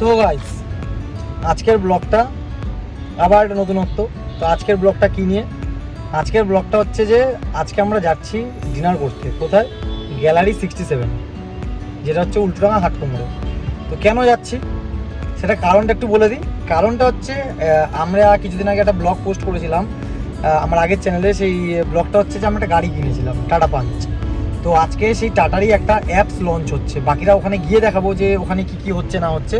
তো গাইস আজকের ব্লগটা আবার একটা নতুনত্ব। তো আজকের ব্লগটা কী নিয়ে? আজকের ব্লগটা হচ্ছে যে আজকে আমরা যাচ্ছি ডিনার করতে। কোথায়? গ্যালারি 67, যেটা হচ্ছে উল্টোডাঙা হাটকুমড়ো। তো কেন যাচ্ছি সেটা কারণটা একটু বলে দিই। কারণটা হচ্ছে আমরা কিছুদিন আগে একটা ব্লগ পোস্ট করেছিলাম আমার আগের চ্যানেলে। সেই ব্লগটা হচ্ছে যে আমরা একটা গাড়ি কিনেছিলাম, টাটা পাঞ্চ। তো আজকে সেই টাটারই একটা অ্যাপস লঞ্চ হচ্ছে। বাকিরা ওখানে গিয়ে দেখাবো যে ওখানে কী হচ্ছে না হচ্ছে,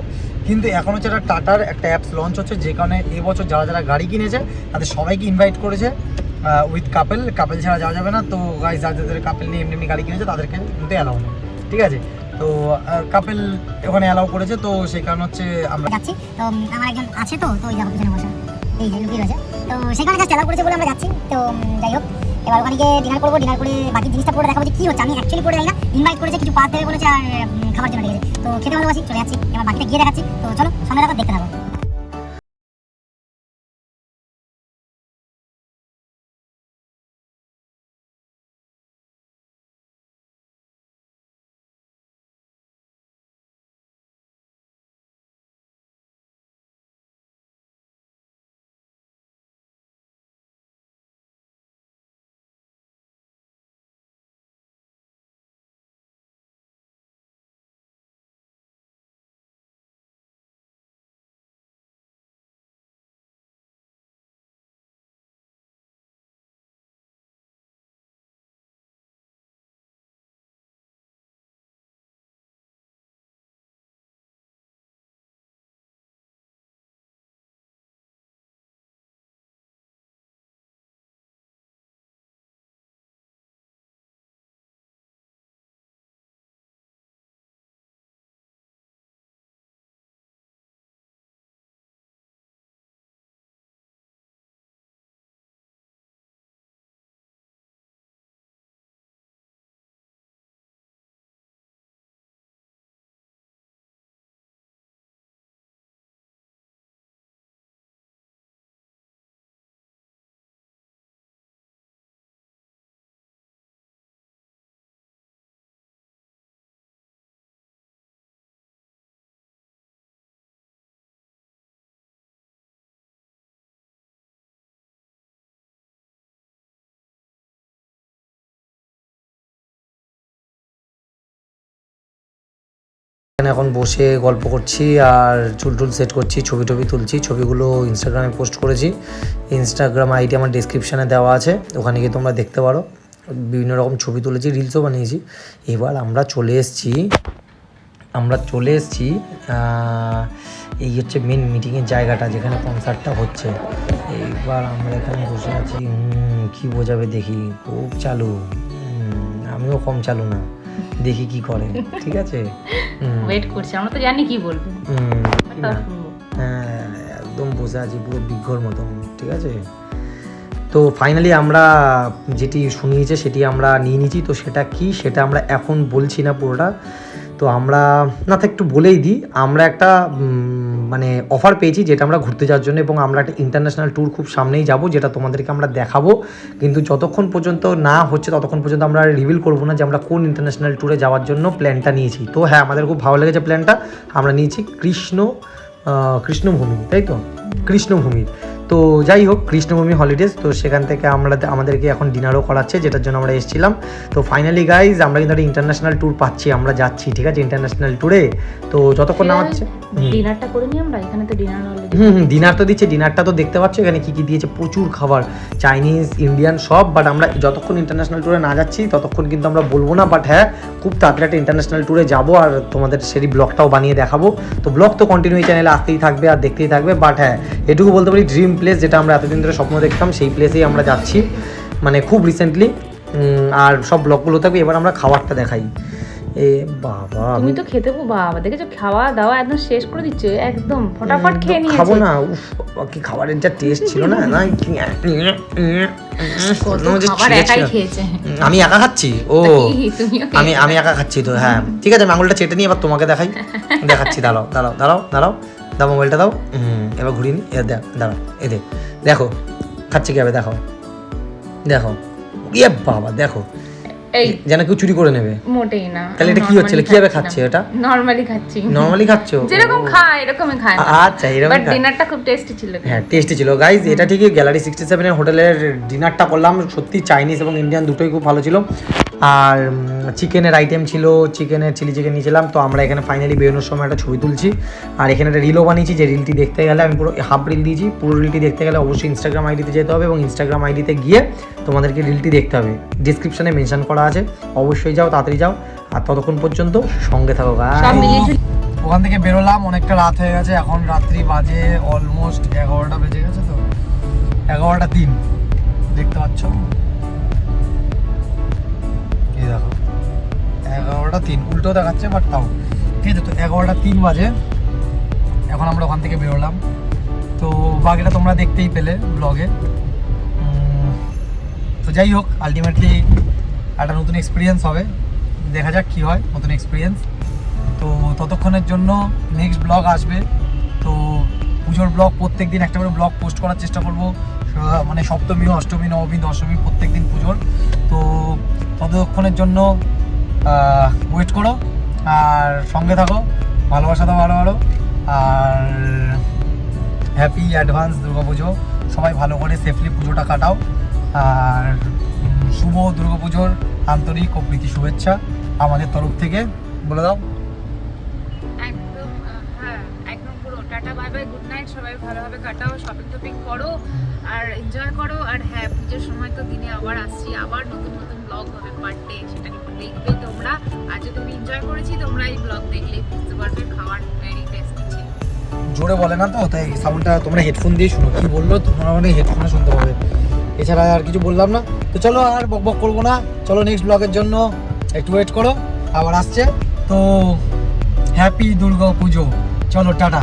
কিন্তু এখন হচ্ছে একটা টাটার একটা অ্যাপস লঞ্চ হচ্ছে, যে কারণে এবছর যারা যারা গাড়ি কিনেছে তাদের সবাইকে ইনভাইট করেছে উইথ কাপেল ছাড়া যাওয়া যাবে না। তো গাইস যাদের কাপেল নিয়ে এমনি গাড়ি কিনেছে তাদেরকে কিন্তু অ্যালাউ নেই, ঠিক আছে? তো কাপেল ওখানে অ্যালাউ করেছে, তো সেই কারণ হচ্ছে আমরা যাচ্ছি। তো আমার একজন আছে, তো ওই দেখো পিছনে বসে এই যে লুকিয়ে রয়েছে। তো সেখানে জাস্ট অ্যালাউ করেছে বলে আমরা যাচ্ছি। তো যাই হোক, এবার ওখানে গিয়ে ডিনার করবো। ডিনার করে বাকি জিনিসটা পরে দেখাবো যে কী হচ্ছে। আমি অ্যাকচুয়ালি পরে যাই না, ইনভাইট করেছে, কিছু পাস দেবে বলেছে আর খাবার জন্য ডেকেছে। তো খেতে ভালোবাসি, চলে যাচ্ছি। এবার বাকিটা গিয়ে দেখাচ্ছি। তো চলো সামনে দেখো, দেখতে থাকো। এখন বসে গল্প করছি আর চুল সেট করছি, ছবি তুলছি। ছবিগুলো ইনস্টাগ্রামে পোস্ট করেছি। ইনস্টাগ্রাম আইডি আমার ডেসক্রিপশানে দেওয়া আছে, ওখানে গিয়ে তোমরা দেখতে পারো। বিভিন্ন রকম ছবি তুলেছি, রিলসও বানিয়েছি। এবার আমরা চলে এসেছি এই হচ্ছে মেন মিটিংয়ের জায়গাটা, যেখানে কনসার্টটা হচ্ছে। এইবার আমরা এখানে বসে আছি। কি বোঝাবে দেখি, খুব চালু। আমিও কম চালু না, দেখি কি করে। ঠিক আছে, ওয়েট করছি, আমরা তো জানি কি বলবে। হ্যাঁ, একদম বসে আছি পুরো বিঘ্নর মতন। ঠিক আছে, তো ফাইনালি আমরা যেটি শুনিয়েছে সেটি আমরা নিয়ে নিয়েছি। তো সেটা কি, সেটা আমরা এখন বলছি না পুরোটা। তো আমরা একটু বলেই দিই, আমরা একটা মানে অফার পেয়েছি, যেটা আমরা ঘুরতে যাওয়ার জন্য। এবং আমরা একটা ইন্টারন্যাশনাল ট্যুর খুব সামনেই যাব, যেটা তোমাদেরকে আমরা দেখাবো। কিন্তু যতক্ষণ পর্যন্ত না হচ্ছে ততক্ষণ পর্যন্ত আমরা রিভিল করবো না যে আমরা কোন ইন্টারন্যাশনাল ট্যুরে যাওয়ার জন্য প্ল্যানটা নিয়েছি। তো হ্যাঁ, আমাদের খুব ভালো লেগেছে প্ল্যানটা। আমরা নিয়েছি কৃষ্ণভূমি, তাই তো, কৃষ্ণভূমির। তো যাই হোক, কৃষ্ণভূমি হলিডেজ। তো সেখান থেকে আমাদেরকে এখন ডিনারও করাচ্ছে, যেটার জন্য আমরা এসেছিলাম। তো ফাইনালি গাইজ, আমরা কিন্তু একটা ইন্টারন্যাশনাল ট্যুর পাচ্ছি, আমরা যাচ্ছি, ঠিক আছে, ইন্টারন্যাশনাল ট্যুরে। তো যতক্ষণ না হচ্ছে ডিনারটা করে নিই আমরা। এখানে তো ডিনার অলরেডি ডিনার তো দিচ্ছে। ডিনারটা তো দেখতে পাচ্ছ এখানে কী কী দিয়েছে, প্রচুর খাবার, চাইনিজ, ইন্ডিয়ান সব। বাট আমরা যতক্ষণ ইন্টারন্যাশনাল ট্যুরে না যাচ্ছি ততক্ষণ কিন্তু আমরা বলবো না। বাট হ্যাঁ, খুব তাড়াতাড়ি একটা ইন্টারন্যাশনাল ট্যুরে যাবো, আর তোমাদের সেই ব্লগটাও বানিয়ে দেখাবো। তো ব্লগ তো কন্টিনিউ চ্যানেলে আসতেই থাকবে আর দেখতেই থাকবে। বাট হ্যাঁ, এটুকু বলতে পারি, ড্রিম প্লেস, যেটা আমরা এতদিন ধরে স্বপ্ন দেখতাম, সেই প্লেসেই আমরা যাচ্ছি, মানে খুব রিসেন্টলি। আর সব ব্লগগুলো থাকবে। এবার আমরা খাবারটা দেখাই। এ বাবা, তুমি তো খেতে বাবা দেখেছো, খাওয়া দাওয়া একদম শেষ করে দিচ্ছ, একদম ফটাফট খেয়ে নিয়েছো। খাবো না, উফ, কি খাবারের যা টেস্ট ছিল না। খাবার একাই খেয়েছে। আমি একা খাচ্ছি? ও, আমি একা খাচ্ছি তো। হ্যাঁ ঠিক আছে, আমি আঙুলটা চেটে নিয়ে এবার তোমাকে দেখাচ্ছি। দাও মোবাইলটা দাও। এবার ঘুরিয়ে নি। দাঁড়াও, দেখো খাচ্ছি কি হবে, দেখো ইয়ে বাবা, দেখো এই যেন কেউ চুরি করে নেবে? মোটেই না। তাহলে এটা কি হচ্ছে, কিভাবে খাচ্ছে এটা? নরমালি খাচ্ছি। নরমালি খাচ্ছো? যেরকম খায় এরকমই খায় না। আচ্ছা, এরকম। বাট ডিনারটা খুব টেস্টি ছিল। হ্যাঁ, টেস্টি ছিল গাইজ। এটা ঠিকই গ্যালারি 67 এর হোটেলের ডিনারটা করলাম, সত্যি চাইনিজ এবং ইন্ডিয়ান দুটোই খুব ভালো ছিল। আর চিকেনের আইটেম ছিল, চিকেনের চিলি চিকেন নিয়েছিলাম। তো আমরা এখানে ফাইনালি বেরোনোর সময় একটা ছবি তুলছি, আর এখানে একটা রিলও বানিয়েছি, যে রিলটি দেখতে গেলে আমি পুরো হাফ রিল দিয়েছি। পুরো রিলটি দেখতে গেলে অবশ্যই ইনস্টাগ্রাম আইডিতে যেতে হবে, এবং ইনস্টাগ্রাম আইডিতে গিয়ে তোমাদেরকে রিলটি দেখতে হবে, ডিসক্রিপশনে মেনশন করা আছে, অবশ্যই যাও, তাড়াতাড়ি যাও। আর ততক্ষণ পর্যন্ত সঙ্গে থাকো সব মিলিয়ে ঝুলিয়ে। ওখান থেকে বেরোলাম, অনেকটা রাত হয়ে গেছে, এখন রাত্রি বাজে অলমোস্ট 11টা বেজে গেছে। তো 11টা 3 দেখতে পাচ্ছ, এই দেখো 11টা 3 উল্টো দেখাচ্ছে, বাট তাও ঠিক আছে। তো 11টা 3 বাজে, এখন আমরা ওখান থেকে বেরোলাম। তো বাকিটা তোমরা দেখতেই পেলে ব্লগে। তো যাই হোক, আলটিমেটলি একটা নতুন এক্সপিরিয়েন্স হবে, দেখা যাক কী হয় নতুন এক্সপিরিয়েন্স। তো ততক্ষণের জন্য নেক্সট ব্লগ আসবে। তো পুজোর ব্লগ প্রত্যেক দিন একটা করে ব্লগ পোস্ট করার চেষ্টা করব, মানে সপ্তমী, অষ্টমী, নবমী, দশমী, প্রত্যেক দিন পুজোর। তো ততক্ষণের জন্য ওয়েট করো আর সঙ্গে থাকো, ভালোবাসা দাও ভালো ভালো। আর হ্যাপি অ্যাডভান্স দুর্গাপুজো, সবাই ভালো করে সেফলি পুজোটা কাটাও। আর শুভ দুর্গাপুজোর আন্তরিক ও প্রীতি শুভেচ্ছা আমাদের তরফ থেকে, বলে দাও। একদম হ্যাঁ, একদম পুরো tata bye bye, good night. সবাই ভালোভাবে কাটাও, শপিং টপিং করো আর এনজয় করো। আর হ্যাঁ, পুজোর সময় তো দিনে আবার আসছি, আবার নতুন নতুন ব্লগ হবে পার ডে, সেটা কিন্তু দেখবে তোমরা। আর যদি আমি এনজয় করেছি, তোমরা এই ব্লগ দেখলে বুঝতে পারবে খাওয়ার ভেরি টেস্টি ছিল। জোরে বলে না তো, তাই সাউন্ডটা তোমরা হেডফোন দিয়ে শুনো, কি বললো তোমরা মানে হেডফোনে শুনতে পাবে, এছাড়া আর কিছু বললাম না। তো চলো আর বক বক করবো না, চলো নেক্সট ব্লগের জন্য একটু ওয়েট করো, আবার আসছে। তো হ্যাপি দুর্গা পুজো, চলো টাটা।